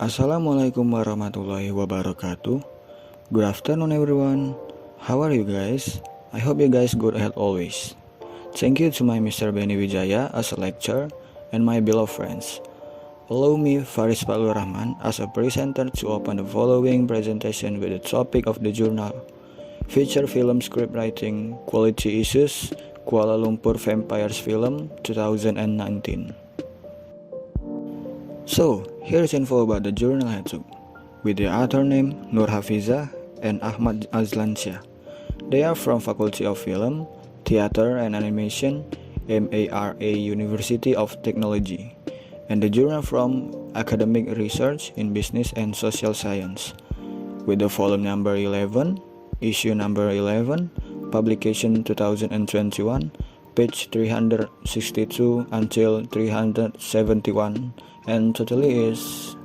Assalamualaikum warahmatullahi wabarakatuh. Good afternoon everyone. How are you guys? I hope you guys good health always. Thank you to my Mr. Benny Wijaya as a lecturer and my beloved friends. Allow me Faris Palur Rahman as a presenter to open the following presentation with the topic of the journal Feature Film Script Writing Quality Issues Kuala Lumpur Vampires Film 2019. So, here's info about the journal I took, with the author name Nur Hafizah and Ahmad Azlansyah. They are from Faculty of Film, Theater and Animation, MARA University of Technology, and the journal from Academic Research in Business and Social Science, with the volume number 11, issue number 11, publication 2021, page 362 until 371, and totally is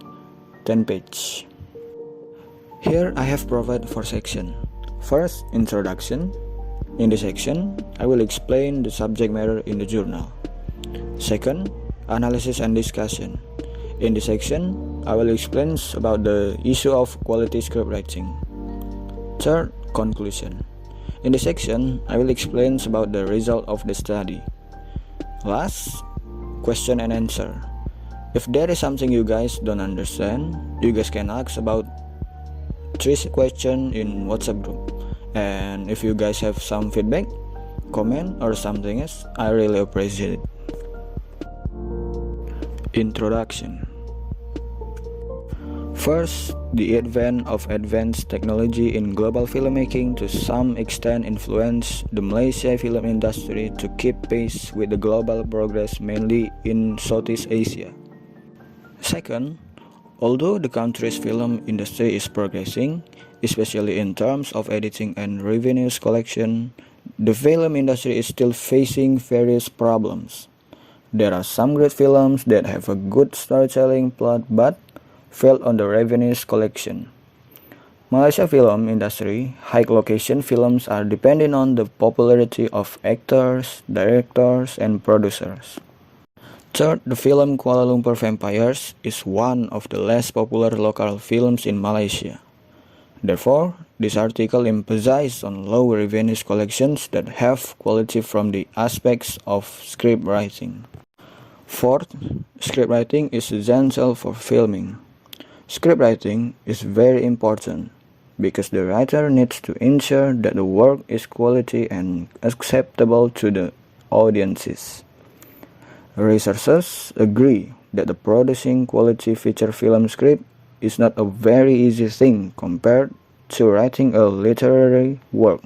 10 page. Here I have provided 4 sections. First, introduction. In this section, I will explain the subject matter in the journal. Second, analysis and discussion. In this section, I will explain about the issue of quality script writing. Third, conclusion. In this section, I will explain about the result of the study. Last, question and answer. If there is something you guys don't understand, you guys can ask about 3 questions in WhatsApp group. And if you guys have some feedback, comment or something else, I really appreciate it. Introduction. First, the advent of advanced technology in global filmmaking to some extent influenced the Malaysia film industry to keep pace with the global progress mainly in Southeast Asia. Second, although the country's film industry is progressing, especially in terms of editing and revenues collection, the film industry is still facing various problems. There are some great films that have a good storytelling plot but fail on the revenues collection. Malaysia film industry, high location films are dependent on the popularity of actors, directors, and producers. Third, the film Kuala Lumpur Vampires is one of the less popular local films in Malaysia. Therefore, this article emphasizes on low revenues collections that have quality from the aspects of script writing. Fourth, script writing is essential for filming. Script writing is very important because the writer needs to ensure that the work is quality and acceptable to the audiences. Researchers agree that the producing quality feature film script is not a very easy thing compared to writing a literary work.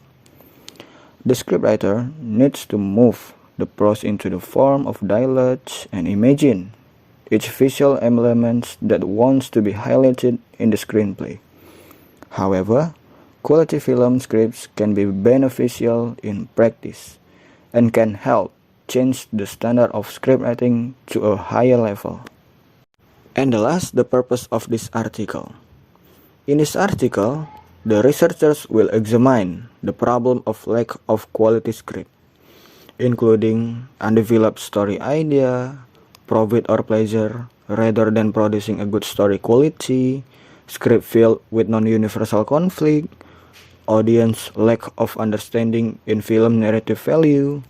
The scriptwriter needs to move the prose into the form of dialogue and imagine each visual element that wants to be highlighted in the screenplay. However, quality film scripts can be beneficial in practice and can help change the standard of script writing to a higher level. And the last, the purpose of this article. In this article, the researchers will examine the problem of lack of quality script, including undeveloped story idea, profit or pleasure, rather than producing a good story quality, script filled with non-universal conflict, audience lack of understanding in film narrative value,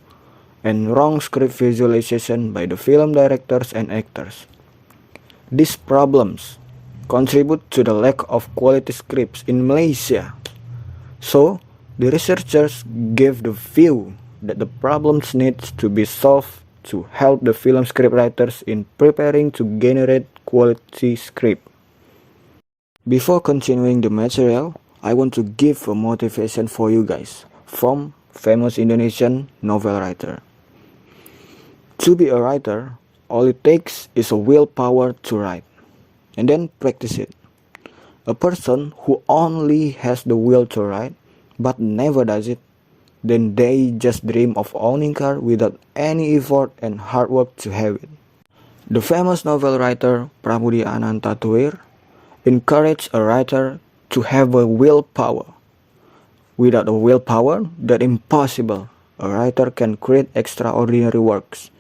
and wrong script visualization by the film directors and actors. These problems contribute to the lack of quality scripts in Malaysia. So, the researchers gave the view that the problems need to be solved to help the film scriptwriters in preparing to generate quality script. Before continuing the material, I want to give a motivation for you guys from famous Indonesian novel writer. To be a writer, all it takes is a willpower to write, and then practice it. A person who only has the will to write, but never does it, then they just dream of owning car without any effort and hard work to have it. The famous novel writer Pramudia Ananta Tuir encouraged a writer to have a willpower. Without a willpower, that's impossible. A writer can create extraordinary works.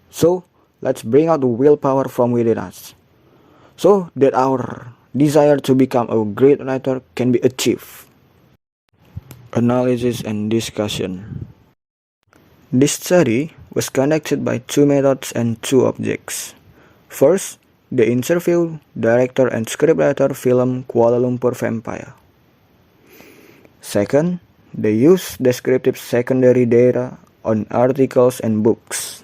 So, let's bring out the willpower from within us. so that our desire to become a great writer can be achieved. Analysis and discussion. This study was conducted by two methods and two objects. First, the interview director and scriptwriter film Kuala Lumpur Vampire. Second, they use descriptive secondary data on articles and books.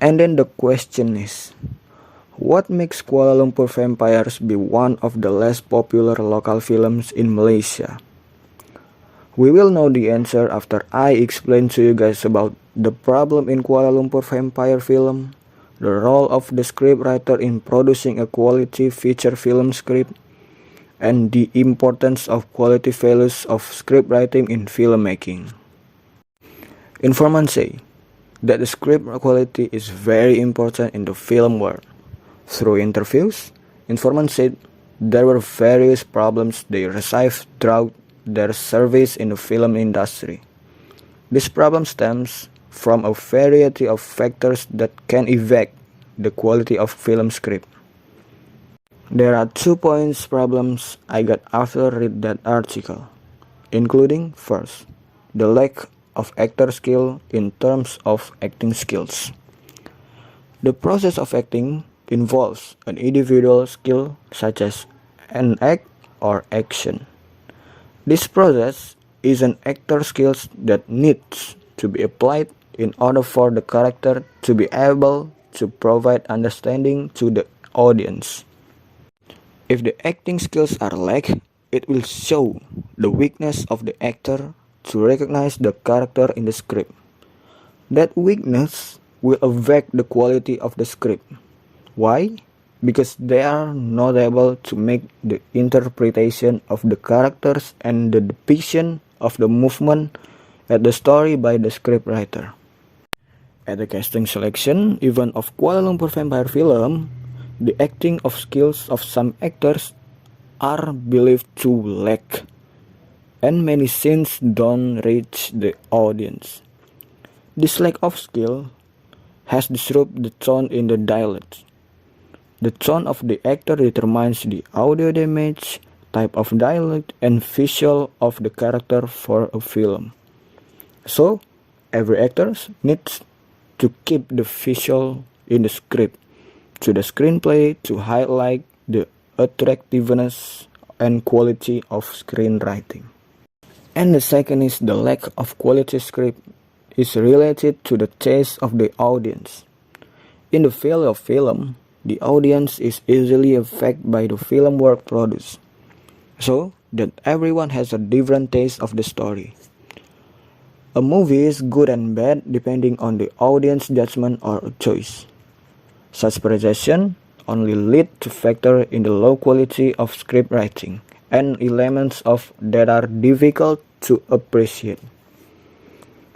And then the question is, what makes Kuala Lumpur Vampires be one of the less popular local films in Malaysia? We will know the answer after I explain to you guys about the problem in Kuala Lumpur Vampire film, the role of the scriptwriter in producing a quality feature film script, and the importance of quality values of scriptwriting in filmmaking. Informants say that the script quality is very important in the film world. Through interviews, informants said there were various problems they received throughout their service in the film industry. This problem stems from a variety of factors that can affect the quality of film script. There are 2 problems I got after read that article, including first, the lack of actor skill in terms of acting skills. The process of acting involves an individual skill such as an act or action. This process is an actor skills that needs to be applied in order for the character to be able to provide understanding to the audience. If the acting skills are lack, it will show the weakness of the actor to recognize the character in the script. That weakness will affect the quality of the script. Why? Because they are not able to make the interpretation of the characters and the depiction of the movement at the story by the scriptwriter. At the casting selection event of Kuala Lumpur Vampire film, the acting of skills of some actors are believed to lack, and many scenes don't reach the audience. This lack of skill has disrupted the tone in the dialogue. The tone of the actor determines the audio damage, type of dialogue, and visual of the character for a film. So, every actor needs to keep the visual in the script to the screenplay to highlight the attractiveness and quality of screenwriting. And the second is the lack of quality script is related to the taste of the audience. In the field of film, the audience is easily affected by the film work produced, so that everyone has a different taste of the story. A movie is good and bad depending on the audience judgment or choice. Such perception only lead to factor in the low quality of script writing and elements of that are difficult to appreciate.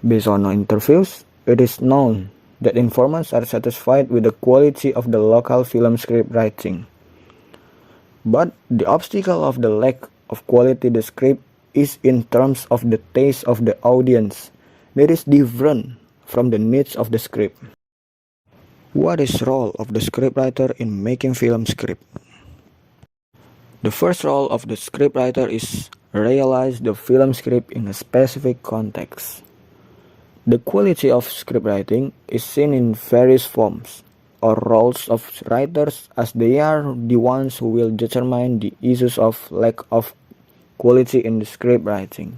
Based on interviews, it is known that informants are satisfied with the quality of the local film script writing. But the obstacle of the lack of quality the script is in terms of the taste of the audience that is different from the needs of the script. What is role of the scriptwriter in making film script? The first role of the scriptwriter is realize the film script in a specific context. The quality of scriptwriting is seen in various forms or roles of writers, as they are the ones who will determine the issues of lack of quality in the scriptwriting.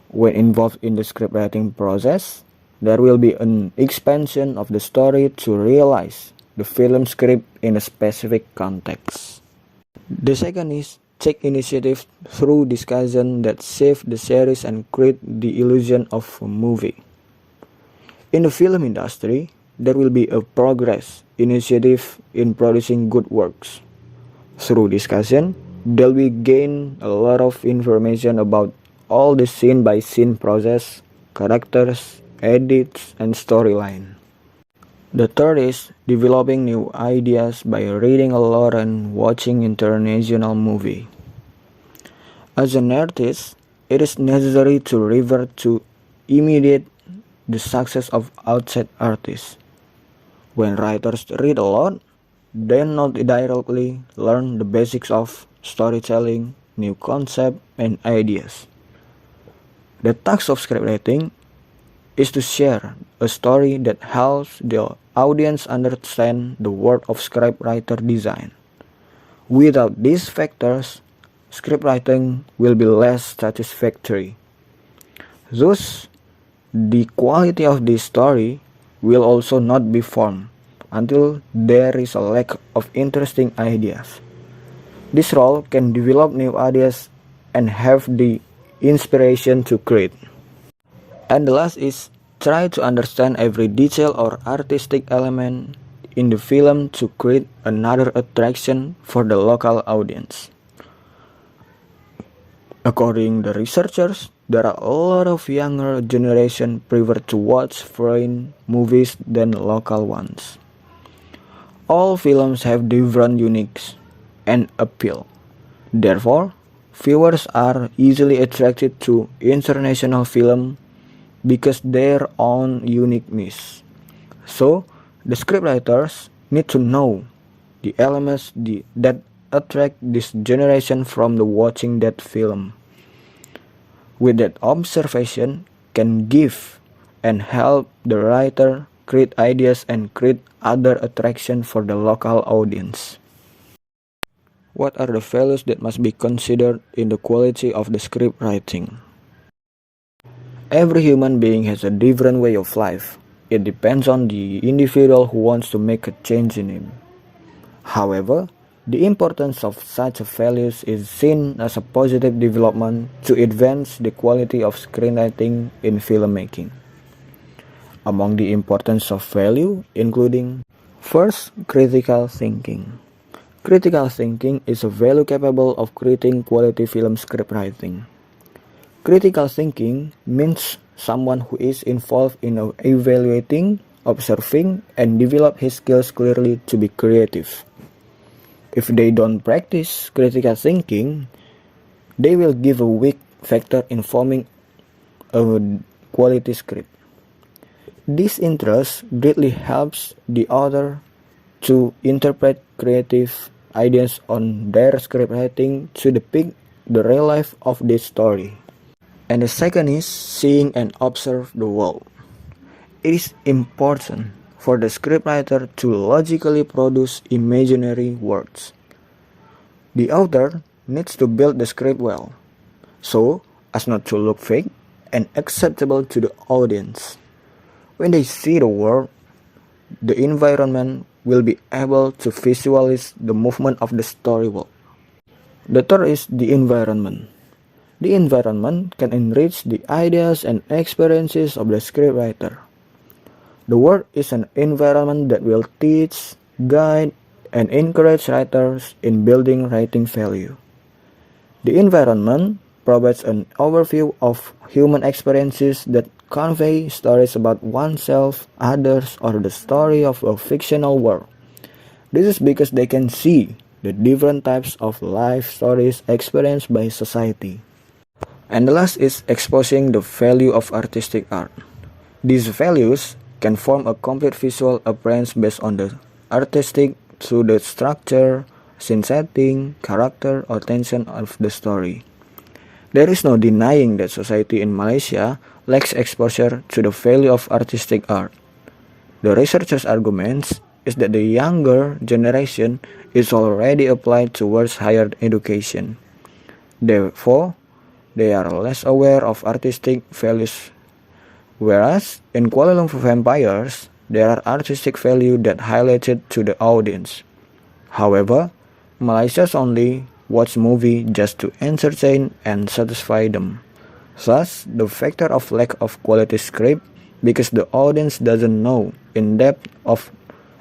When involved in the scriptwriting process, there will be an expansion of the story to realize the film script in a specific context. The second is take initiative through discussion that save the series and create the illusion of a movie. In the film industry, there will be a progress initiative in producing good works. Through discussion, they'll be gain a lot of information about all the scene by scene process, characters, edits, and storyline. The third is developing new ideas by reading a lot and watching international movie. As an artist, it is necessary to revert to imitate the success of outside artists. When writers read a lot, they not directly learn the basics of storytelling, new concepts, and ideas. The task of scriptwriting is to share a story that helps the audience understand the world of scriptwriter design. Without these factors, scriptwriting will be less satisfactory. Thus, the quality of the story will also not be formed until there is a lack of interesting ideas. This role can develop new ideas and have the inspiration to create. And the last is try to understand every detail or artistic element in the film to create another attraction for the local audience. According to the researchers, there are a lot of younger generation prefer to watch foreign movies than local ones. All films have different uniques and appeal. Therefore, viewers are easily attracted to international film because their own uniqueness. So, the scriptwriters need to know the elements that attract this generation from the watching that film. With that observation can give and help the writer create ideas and create other attraction for the local audience. What are the values that must be considered in the quality of the script writing? Every human being has a different way of life. It depends on the individual who wants to make a change in him. However, the importance of such values is seen as a positive development to advance the quality of screenwriting in filmmaking. Among the importance of value including: first, critical thinking. Critical thinking is a value capable of creating quality film scriptwriting. Critical thinking means someone who is involved in evaluating, observing, and develop his skills clearly to be creative. If they don't practice critical thinking, they will give a weak factor in forming a quality script. This interest greatly helps the author to interpret creative ideas on their scriptwriting to depict the real life of this story. And the second is seeing and observe the world. It is important for the scriptwriter to logically produce imaginary words. The author needs to build the script well, so as not to look fake and acceptable to the audience. When they see the world, the environment will be able to visualize the movement of the story world. The third is the environment. The environment can enrich the ideas and experiences of the scriptwriter. The world is an environment that will teach, guide, and encourage writers in building writing value. The environment provides an overview of human experiences that convey stories about oneself, others, or the story of a fictional world. This is because they can see the different types of life stories experienced by society. And the last is exposing the value of artistic art. These values can form a complete visual appearance based on the artistic through the structure, scene setting, character, or tension of the story. There is no denying that society in Malaysia lacks exposure to the value of artistic art. The researchers' arguments is that the younger generation is already applied towards higher education. Therefore, they are less aware of artistic values. Whereas in Kuala Lumpur Vampires, there are artistic value that highlighted to the audience. However, Malaysians only watch movie just to entertain and satisfy them. Thus, the factor of lack of quality script because the audience doesn't know in depth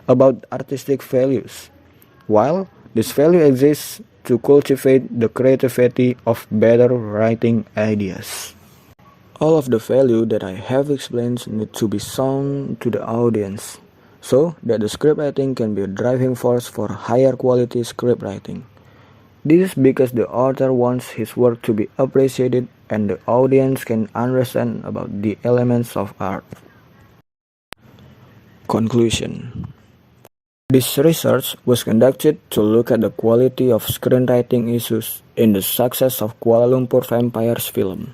about artistic values, while this value exists to cultivate the creativity of better writing ideas. All of the value that I have explained need to be shown to the audience, so that the script writing can be a driving force for higher quality script writing. This is because the author wants his work to be appreciated and the audience can understand about the elements of art. Conclusion. This research was conducted to look at the quality of screenwriting issues in the success of Kuala Lumpur Vampires film.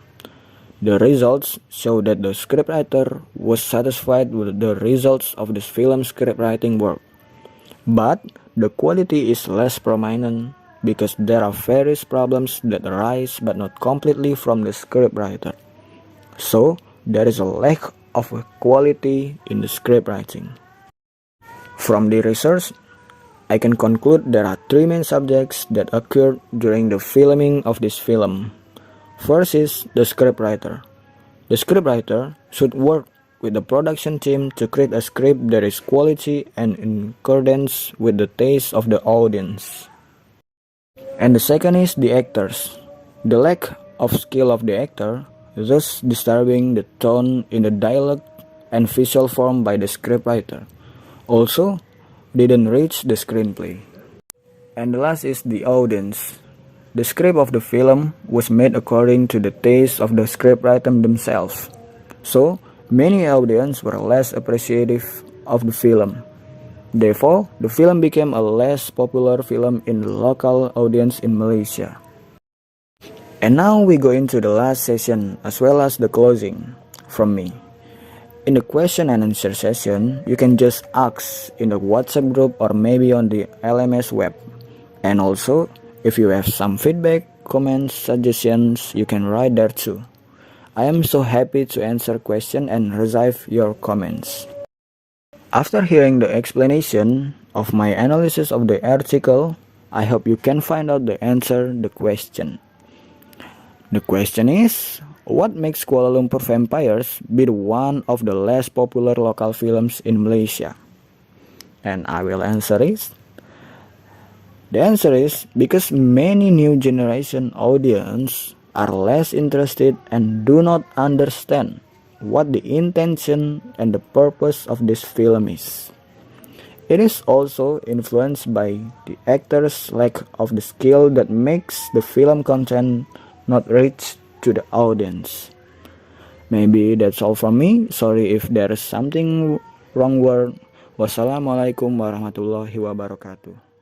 The results show that the scriptwriter was satisfied with the results of this film's scriptwriting work. But the quality is less prominent because there are various problems that arise but not completely from the scriptwriter. So, there is a lack of quality in the scriptwriting. From the research, I can conclude there are three main subjects that occurred during the filming of this film. First is the scriptwriter. The scriptwriter should work with the production team to create a script that is quality and in accordance with the taste of the audience. And the second is the actors. The lack of skill of the actor, thus disturbing the tone in the dialogue and visual form by the scriptwriter, also didn't reach the screenplay. And the last is the audience. The script of the film was made according to the taste of the scriptwriter themselves. So, many audience were less appreciative of the film. Therefore, the film became a less popular film in the local audience in Malaysia. And now we go into the last session as well as the closing from me. In the question and answer session, you can just ask in the WhatsApp group or maybe on the LMS web. And also, if you have some feedback, comments, suggestions, you can write there too. I am so happy to answer questions and receive your comments. After hearing the explanation of my analysis of the article, I hope you can find out the answer to the question. The question is, what makes Kuala Lumpur Vampires be one of the less popular local films in Malaysia? And I will answer it. The answer is because many new generation audience are less interested and do not understand what the intention and the purpose of this film is. It is also influenced by the actors' lack of the skill that makes the film content not reach to the audience. Maybe that's all from me. Sorry if there is something wrong word. Wassalamualaikum warahmatullahi wabarakatuh.